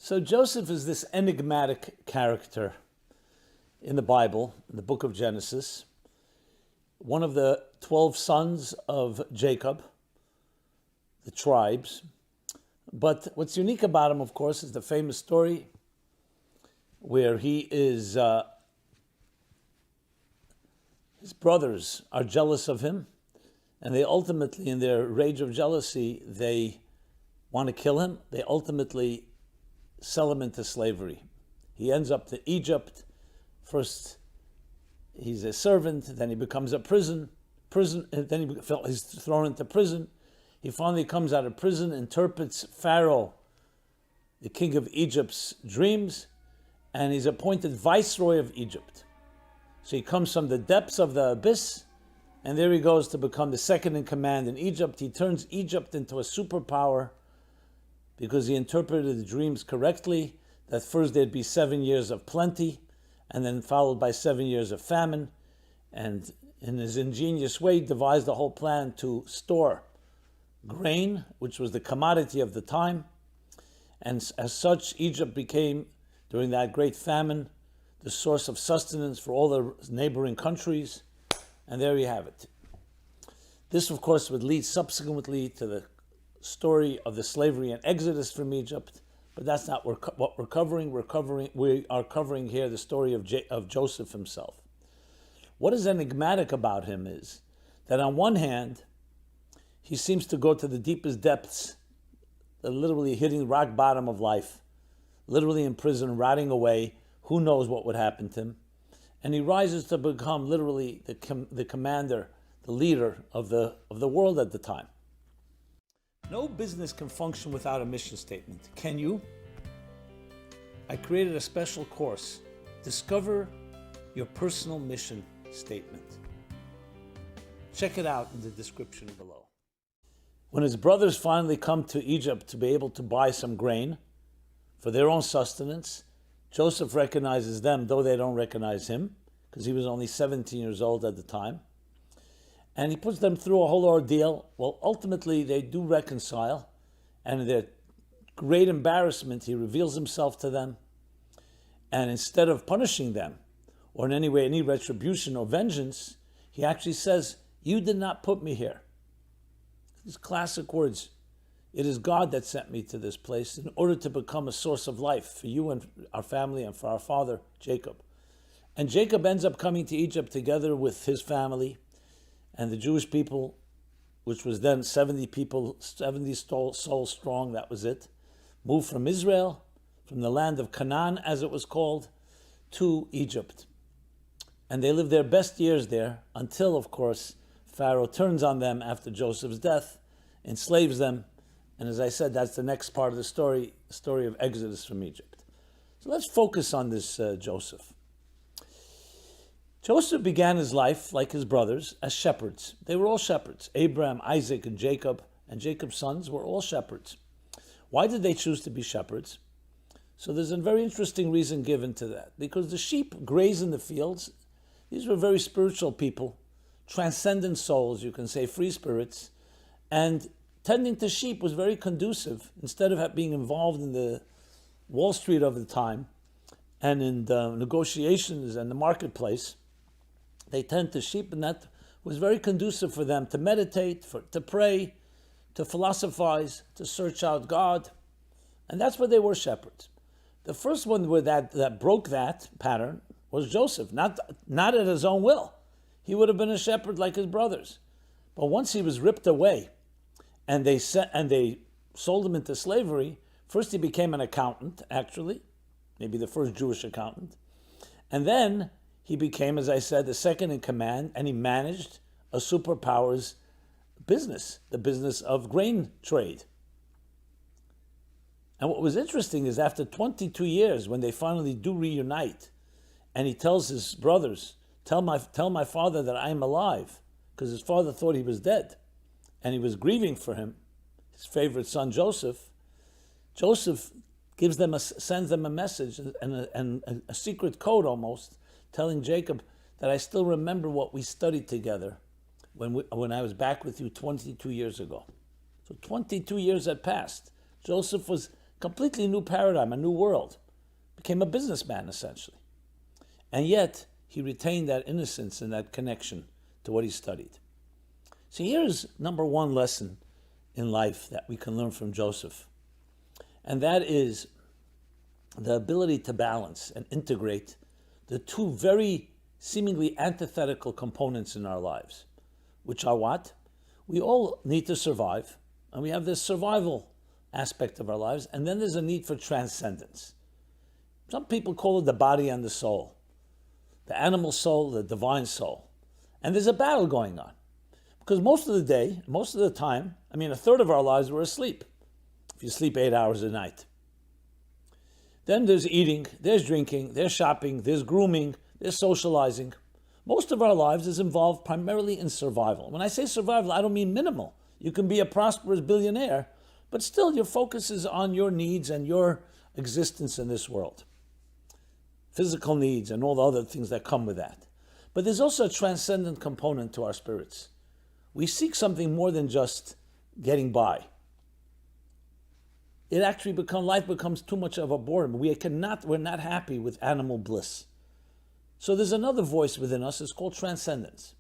So Joseph is this enigmatic character in the Bible, in the book of Genesis, one of the 12 sons of Jacob, the tribes. But what's unique about him, of course, is the famous story where he is, his brothers are jealous of him, and they ultimately, in their rage of jealousy, they want to kill him. They ultimately sell him into slavery. He ends up to Egypt. First, he's a servant, then he becomes a then he's thrown into prison. He finally comes out of prison, interprets Pharaoh, the king of Egypt's dreams, and he's appointed viceroy of Egypt. So he comes from the depths of the abyss, and there he goes to become the second in command in Egypt. He turns Egypt into a superpower because he interpreted the dreams correctly, that first there'd be 7 years of plenty, and then followed by 7 years of famine. And in his ingenious way, devised a whole plan to store grain, which was the commodity of the time. And as such, Egypt became, during that great famine, the source of sustenance for all the neighboring countries. And there you have it. This, of course, would lead subsequently to the story of the slavery and exodus from Egypt. But that's not what we're covering. We are covering here the story of Joseph himself. What is enigmatic about him is that on one hand, he seems to go to the deepest depths, literally hitting rock bottom of life, literally in prison, rotting away. Who knows what would happen to him? And he rises to become literally the commander, the leader of the world at the time. No business can function without a mission statement. Can you? I created a special course. Discover your personal mission statement. Check it out in the description below. When his brothers finally come to Egypt to be able to buy some grain for their own sustenance, Joseph recognizes them, though they don't recognize him, because he was only 17 years old at the time. And he puts them through a whole ordeal. Well, ultimately, they do reconcile. And in their great embarrassment, he reveals himself to them. And instead of punishing them, or in any way, any retribution or vengeance, he actually says, "You did not put me here." These classic words. It is God that sent me to this place in order to become a source of life for you and our family and for our father, Jacob. And Jacob ends up coming to Egypt together with his family and the Jewish people, which was then 70 people, 70 souls strong, that was it, moved from Israel, from the land of Canaan, as it was called, to Egypt. And they lived their best years there until, of course, Pharaoh turns on them after Joseph's death, enslaves them, and as I said, that's the next part of the story of Exodus from Egypt. So let's focus on this Joseph. Joseph began his life, like his brothers, as shepherds. They were all shepherds. Abraham, Isaac, and Jacob's sons were all shepherds. Why did they choose to be shepherds? So there's a very interesting reason given to that. Because the sheep graze in the fields. These were very spiritual people, transcendent souls, you can say, free spirits. And tending to sheep was very conducive. Instead of being involved in the Wall Street of the time and in the negotiations and the marketplace, they tend to sheep, and that was very conducive for them to meditate, to pray, to philosophize, to search out God. And that's where they were shepherds. The first one that broke that pattern was Joseph, not at his own will. He would have been a shepherd like his brothers. But once he was ripped away and they sold him into slavery, first he became an accountant, actually, maybe the first Jewish accountant. And then he became, as I said, the second in command, and he managed a superpower's business, the business of grain trade. And what was interesting is after 22 years, when they finally do reunite, and he tells his brothers, tell my father that I am alive, because his father thought he was dead, and he was grieving for him, his favorite son Joseph. Joseph sends them a message and a secret code almost, telling Jacob that I still remember what we studied together when I was back with you 22 years ago. So 22 years had passed. Joseph was Completely new paradigm, a new world. Became a businessman, essentially. And yet, he retained that innocence and that connection to what he studied. So here's number one lesson in life that we can learn from Joseph. And that is the ability to balance and integrate the two very seemingly antithetical components in our lives, which are what? We all need to survive, and we have this survival aspect of our lives, and then there's a need for transcendence. Some people call it the body and the soul, the animal soul, the divine soul. And there's a battle going on. Because most of the day, most of the time, a third of our lives we're asleep. If you sleep 8 hours a night. Then there's eating, there's drinking, there's shopping, there's grooming, there's socializing. Most of our lives is involved primarily in survival. When I say survival, I don't mean minimal. You can be a prosperous billionaire, but still your focus is on your needs and your existence in this world. Physical needs and all the other things that come with that. But there's also a transcendent component to our spirits. We seek something more than just getting by. Life becomes too much of a boredom. We're not happy with animal bliss. So there's another voice within us, it's called transcendence.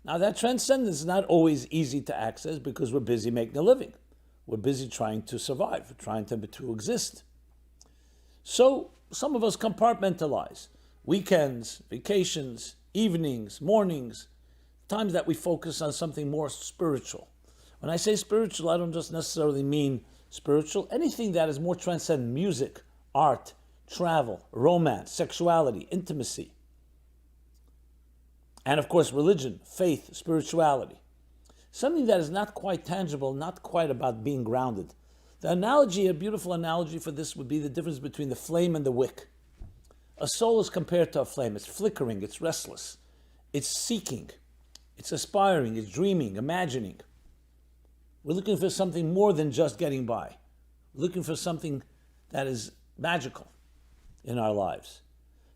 Now that transcendence is not always easy to access because we're busy making a living. We're busy trying to survive, trying to exist. So some of us compartmentalize. Weekends, vacations, evenings, mornings, times that we focus on something more spiritual. When I say spiritual, I don't just necessarily mean spiritual. Anything that is more transcendent, music, art, travel, romance, sexuality, intimacy. And of course, religion, faith, spirituality. Something that is not quite tangible, not quite about being grounded. The analogy, a beautiful analogy for this would be the difference between the flame and the wick. A soul is compared to a flame. It's flickering, it's restless, it's seeking, it's aspiring, it's dreaming, imagining. We're looking for something more than just getting by. We're looking for something that is magical in our lives.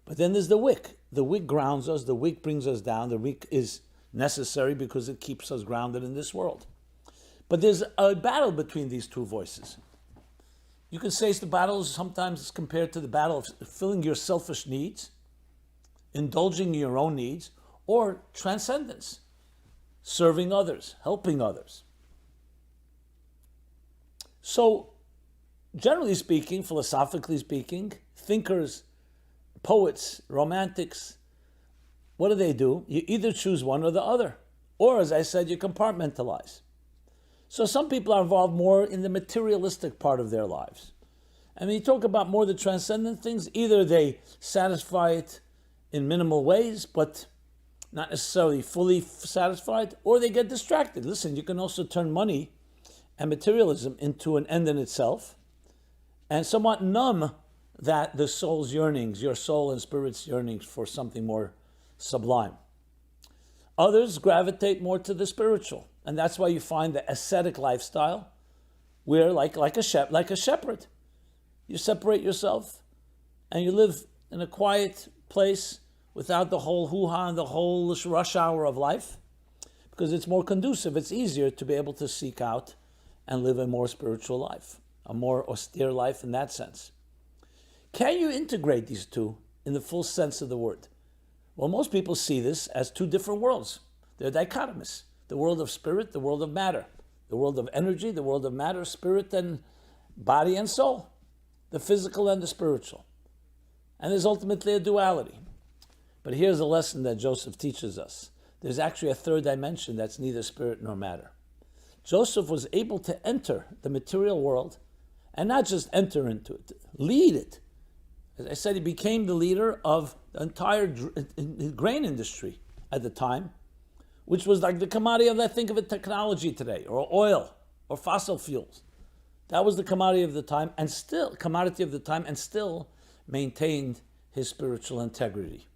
But then there's the wick. The wick grounds us, the wick brings us down, the wick is necessary because it keeps us grounded in this world. But there's a battle between these two voices. You can say the battle is sometimes compared to the battle of filling your selfish needs, indulging in your own needs, or transcendence, serving others, helping others. So, generally speaking, philosophically speaking, thinkers, poets, romantics, what do? You either choose one or the other. Or, as I said, you compartmentalize. So some people are involved more in the materialistic part of their lives. And when you talk about more the transcendent things, either they satisfy it in minimal ways, but not necessarily fully satisfied, or they get distracted. Listen, you can also turn money and materialism into an end in itself, and somewhat numb that the soul's yearnings, your soul and spirit's yearnings for something more sublime. Others gravitate more to the spiritual, and that's why you find the ascetic lifestyle, where like a shepherd, you separate yourself and you live in a quiet place without the whole hoo-ha and the whole rush hour of life, because it's more conducive, it's easier to be able to seek out and live a more spiritual life, a more austere life in that sense. Can you integrate these two in the full sense of the word? Well, most people see this as two different worlds. They're dichotomous. The world of spirit, the world of matter. The world of energy, the world of matter, spirit and body and soul. The physical and the spiritual. And there's ultimately a duality. But here's a lesson that Joseph teaches us. There's actually a third dimension that's neither spirit nor matter. Joseph was able to enter the material world, and not just enter into it, lead it. As I said, he became the leader of the entire grain industry at the time, which was like the commodity of, think of it, technology today, or oil, or fossil fuels. That was the commodity of the time, and still maintained his spiritual integrity.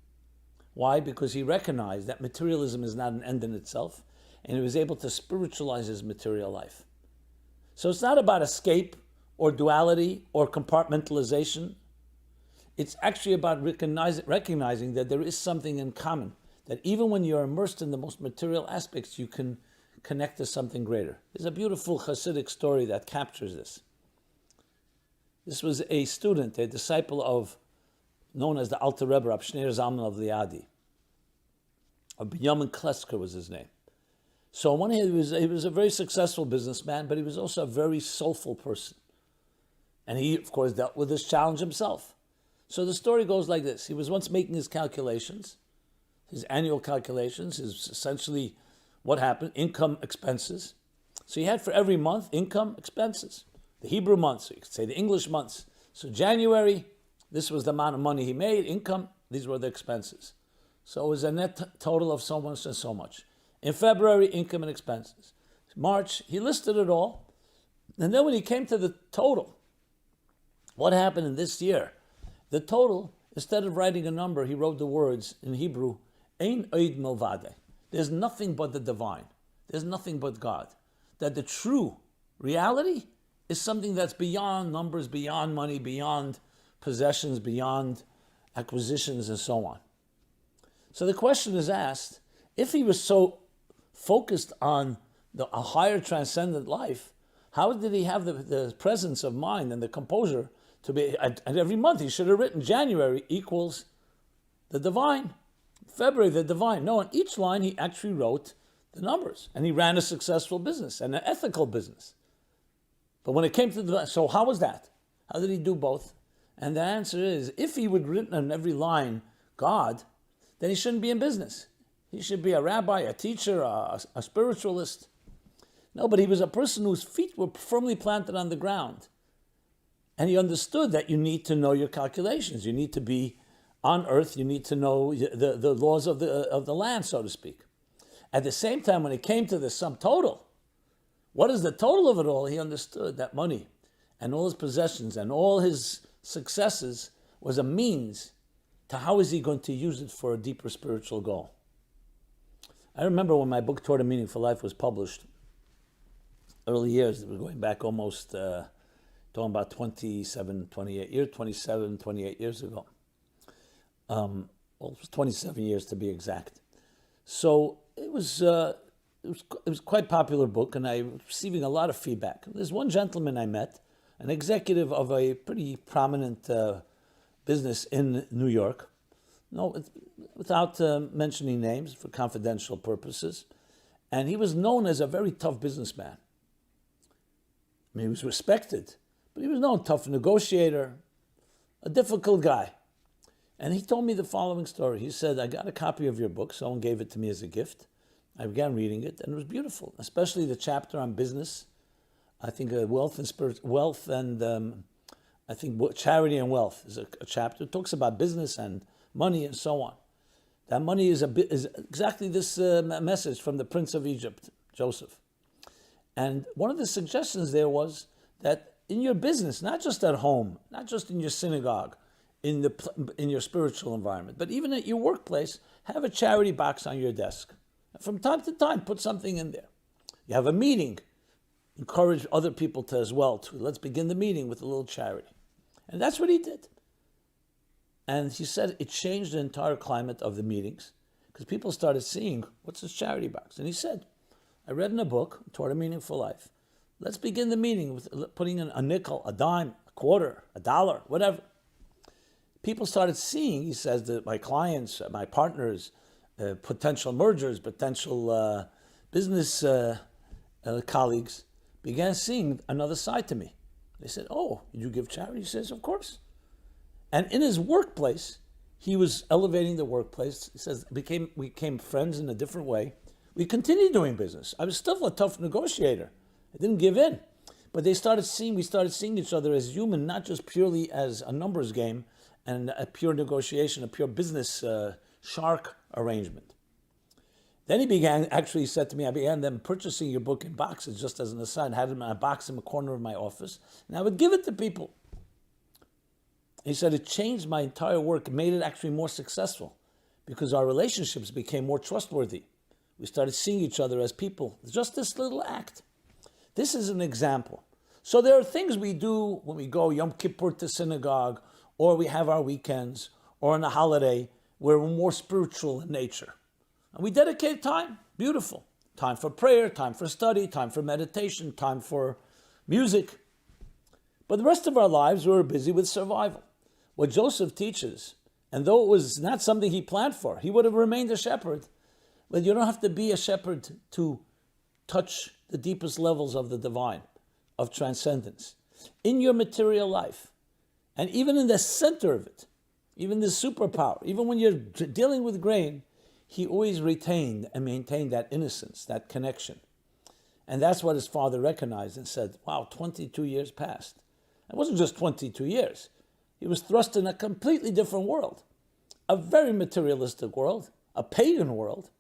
Why? Because he recognized that materialism is not an end in itself, and he was able to spiritualize his material life. So it's not about escape or duality or compartmentalization. It's actually about recognizing that there is something in common, that even when you're immersed in the most material aspects, you can connect to something greater. There's a beautiful Hasidic story that captures this. This was a student, a disciple of, known as the Alter Rebbe, Rab Shneir Zalman of Liadi. Binyamin Klesker was his name. So on one hand, he was a very successful businessman, but he was also a very soulful person. And he, of course, dealt with this challenge himself. So the story goes like this. He was once making his calculations, his annual calculations, his essentially what happened, income, expenses. So he had for every month, income, expenses. The Hebrew months, so you could say the English months. So January, this was the amount of money he made, income, these were the expenses. So it was a net total of so much and so much. In February, income and expenses. March, he listed it all. And then when he came to the total, what happened in this year? The total, instead of writing a number, he wrote the words in Hebrew, Ein Oid Milvade. There's nothing but the divine. There's nothing but God. That the true reality is something that's beyond numbers, beyond money, beyond possessions, beyond acquisitions, and so on. So the question is asked, if he was so focused on a higher transcendent life, how did he have the presence of mind and the composure to be, and every month he should have written January equals the divine, February the divine. No, on each line he actually wrote the numbers, and he ran a successful business and an ethical business. But when it came to so how was that? How did he do both? And the answer is, if he would have written on every line God, then he shouldn't be in business. He should be a rabbi, a teacher, a spiritualist. No, but he was a person whose feet were firmly planted on the ground. And he understood that you need to know your calculations. You need to be on earth. You need to know the laws of the land, so to speak. At the same time, when it came to the sum total, what is the total of it all? He understood that money and all his possessions and all his successes was a means to how is he going to use it for a deeper spiritual goal. I remember when my book, Toward a Meaningful Life, was published, early years, it was going back almost, talking about 27, 28 years ago. Well, it was 27 years to be exact. So it was quite a popular book, and I was receiving a lot of feedback. There's one gentleman I met, an executive of a pretty prominent business in New York. No, without mentioning names for confidential purposes. And he was known as a very tough businessman. I mean, he was respected, but he was known tough negotiator, a difficult guy. And he told me the following story. He said, I got a copy of your book. Someone gave it to me as a gift. I began reading it, and it was beautiful, especially the chapter on business. I think wealth and I think charity and wealth is a chapter. It talks about business and money and so on. That money is exactly this message from the Prince of Egypt, Joseph. And one of the suggestions there was that in your business, not just at home, not just in your synagogue, in your spiritual environment, but even at your workplace, have a charity box on your desk. And from time to time, put something in there. You have a meeting, encourage other people to as well. Let's begin the meeting with a little charity. And that's what he did. And he said it changed the entire climate of the meetings because people started seeing, what's this charity box? And he said, I read in a book, Toward a Meaningful Life, let's begin the meeting with putting in a nickel, a dime, a quarter, a dollar, whatever. People started seeing, he says, that my clients, my partners, potential mergers, potential business colleagues began seeing another side to me. They said, oh, did you give charity? He says, of course. And in his workplace, he was elevating the workplace. He says, we became friends in a different way. We continued doing business. I was still a tough negotiator. I didn't give in. But we started seeing each other as human, not just purely as a numbers game and a pure negotiation, a pure business shark arrangement. Then he said to me, I began then purchasing your book in boxes, just as an aside, had it in a box in the corner of my office, and I would give it to people. He said, it changed my entire work, it made it actually more successful, because our relationships became more trustworthy. We started seeing each other as people. Just this little act. This is an example. So there are things we do when we go Yom Kippur to synagogue, or we have our weekends, or on a holiday, where we're more spiritual in nature. And we dedicate time, beautiful. Time for prayer, time for study, time for meditation, time for music. But the rest of our lives, we were busy with survival. What Joseph teaches, and though it was not something he planned for, he would have remained a shepherd, but you don't have to be a shepherd to touch the deepest levels of the divine, of transcendence. In your material life, and even in the center of it, even the superpower, even when you're dealing with grain, he always retained and maintained that innocence, that connection. And that's what his father recognized and said, wow, 22 years passed. It wasn't just 22 years. He was thrust in a completely different world, a very materialistic world, a pagan world.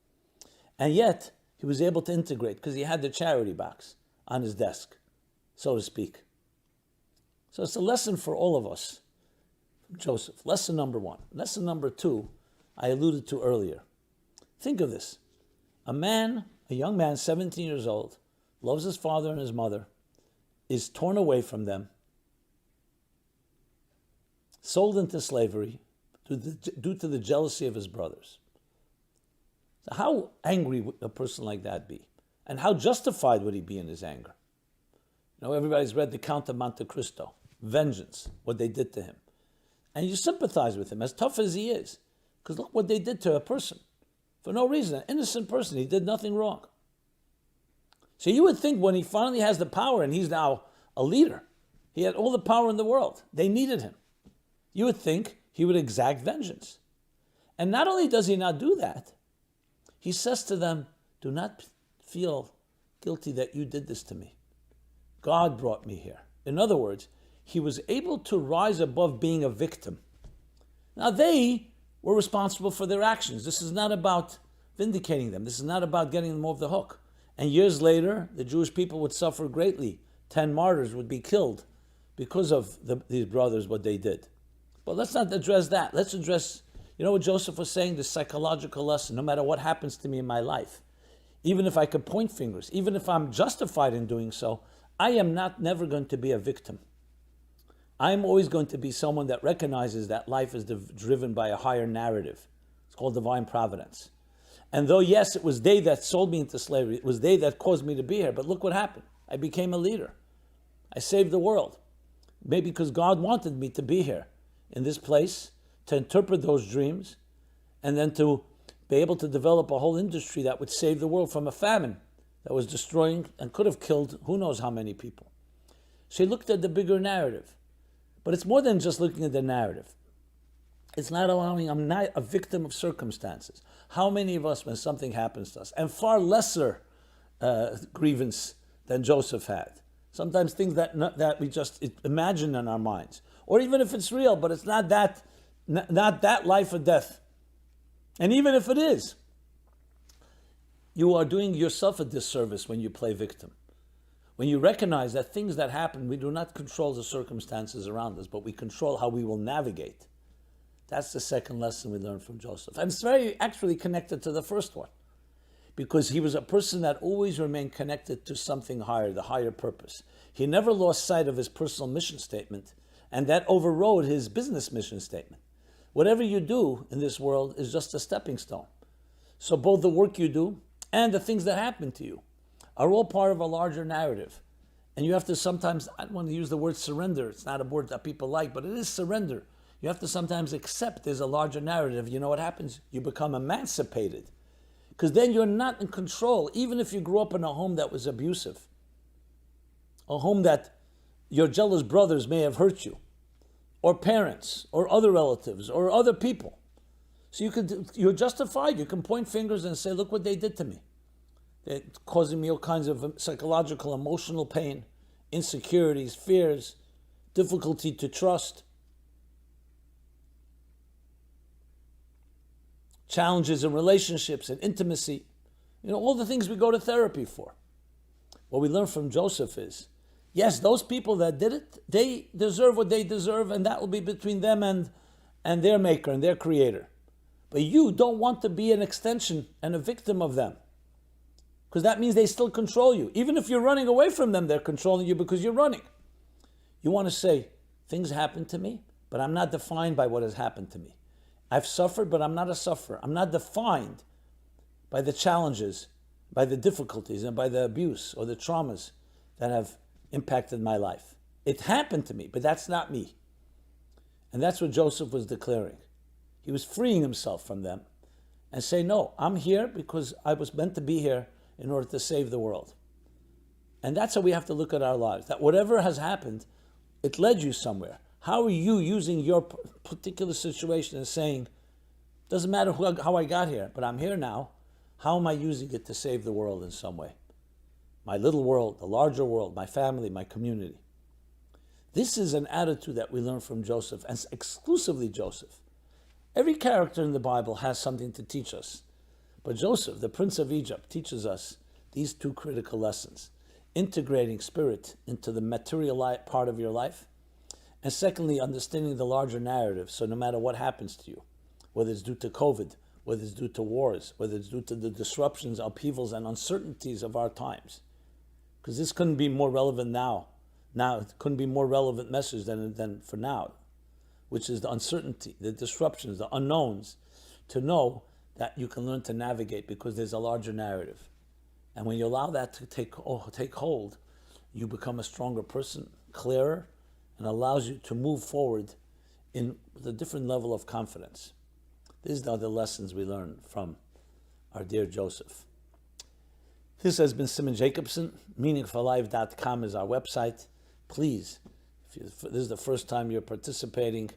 And yet, he was able to integrate because he had the charity box on his desk, so to speak. So it's a lesson for all of us from Joseph. Lesson number one. Lesson number two, I alluded to earlier. Think of this. A young man, 17 years old, loves his father and his mother, is torn away from them, sold into slavery due to the jealousy of his brothers. So how angry would a person like that be? And how justified would he be in his anger? You know, everybody's read The Count of Monte Cristo, vengeance, what they did to him. And you sympathize with him, as tough as he is, because look what they did to a person. For no reason, an innocent person, he did nothing wrong. So you would think when he finally has the power and he's now a leader, he had all the power in the world, they needed him. You would think he would exact vengeance. And not only does he not do that, he says to them, do not feel guilty that you did this to me. God brought me here. In other words, he was able to rise above being a victim. Now they were responsible for their actions. This is not about vindicating them. This is not about getting them off the hook. And years later, the Jewish people would suffer greatly. 10 martyrs would be killed because of these brothers, what they did. But let's not address that. Let's address, you know what Joseph was saying, the psychological lesson, no matter what happens to me in my life, even if I could point fingers, even if I'm justified in doing so, I am never going to be a victim. I'm always going to be someone that recognizes that life is driven by a higher narrative. It's called divine providence. And though, yes, it was they that sold me into slavery, it was they that caused me to be here, but look what happened. I became a leader. I saved the world. Maybe because God wanted me to be here in this place, to interpret those dreams, and then to be able to develop a whole industry that would save the world from a famine that was destroying and could have killed who knows how many people. So he looked at the bigger narrative. But it's more than just looking at the narrative. It's not allowing, I'm not a victim of circumstances. How many of us, when something happens to us, and far lesser grievance than Joseph had, sometimes things that we just imagine in our minds, or even if it's real, but it's not that life or death. And even if it is, you are doing yourself a disservice when you play victim. When you recognize that things that happen, we do not control the circumstances around us, but we control how we will navigate. That's the second lesson we learned from Joseph. And it's very actually connected to the first one, because he was a person that always remained connected to something higher, the higher purpose. He never lost sight of his personal mission statement, and that overrode his business mission statement. Whatever you do in this world is just a stepping stone. So both the work you do and the things that happen to you are all part of a larger narrative. And you have to sometimes, I don't want to use the word surrender, it's not a word that people like, but it is surrender. You have to sometimes accept there's a larger narrative. You know what happens? You become emancipated. Because then you're not in control, even if you grew up in a home that was abusive, a home that your jealous brothers may have hurt you, or parents, or other relatives, or other people. So you're justified. You can point fingers and say, look what they did to me. They're causing me all kinds of psychological, emotional pain, insecurities, fears, difficulty to trust, challenges in relationships and intimacy. You know, all the things we go to therapy for. What we learn from Joseph is, yes, those people that did it, they deserve what they deserve, and that will be between them and their maker and their creator. But you don't want to be an extension and a victim of them, because that means they still control you. Even if you're running away from them, they're controlling you because you're running. You want to say, things happen to me, but I'm not defined by what has happened to me. I've suffered, but I'm not a sufferer. I'm not defined by the challenges, by the difficulties, and by the abuse or the traumas that have impacted my life. It happened to me, but that's not me. And that's what Joseph was declaring. He was freeing himself from them and saying, no, I'm here because I was meant to be here in order to save the world. And that's how we have to look at our lives, that whatever has happened, it led you somewhere. How are you using your particular situation and saying, doesn't matter how I got here, but I'm here now. How am I using it to save the world in some way? My little world, the larger world, my family, my community. This is an attitude that we learn from Joseph, and exclusively Joseph. Every character in the Bible has something to teach us. But Joseph, the Prince of Egypt, teaches us these two critical lessons. Integrating spirit into the material part of your life. And secondly, understanding the larger narrative. So no matter what happens to you, whether it's due to COVID, whether it's due to wars, whether it's due to the disruptions, upheavals, and uncertainties of our times. Because this couldn't be more relevant now. Now, it couldn't be more relevant message than for now, which is the uncertainty, the disruptions, the unknowns, to know that you can learn to navigate because there's a larger narrative. And when you allow that to take hold, you become a stronger person, clearer, and allows you to move forward with a different level of confidence. These are the lessons we learn from our dear Joseph. This has been Simon Jacobson. Meaningfullife.com is our website. Please, if this is the first time you're participating,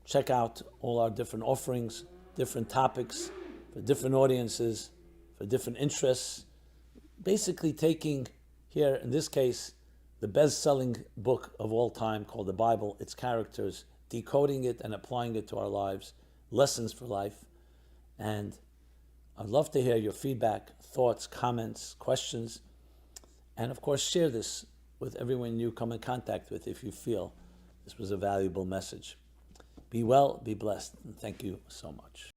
check out all our different offerings, different topics, for different audiences, for different interests. Basically taking here, in this case, the best-selling book of all time called the Bible, its characters, decoding it and applying it to our lives, lessons for life. And I'd love to hear your feedback, thoughts, comments, questions. And of course, share this with everyone you come in contact with if you feel this was a valuable message. Be well, be blessed, and thank you so much.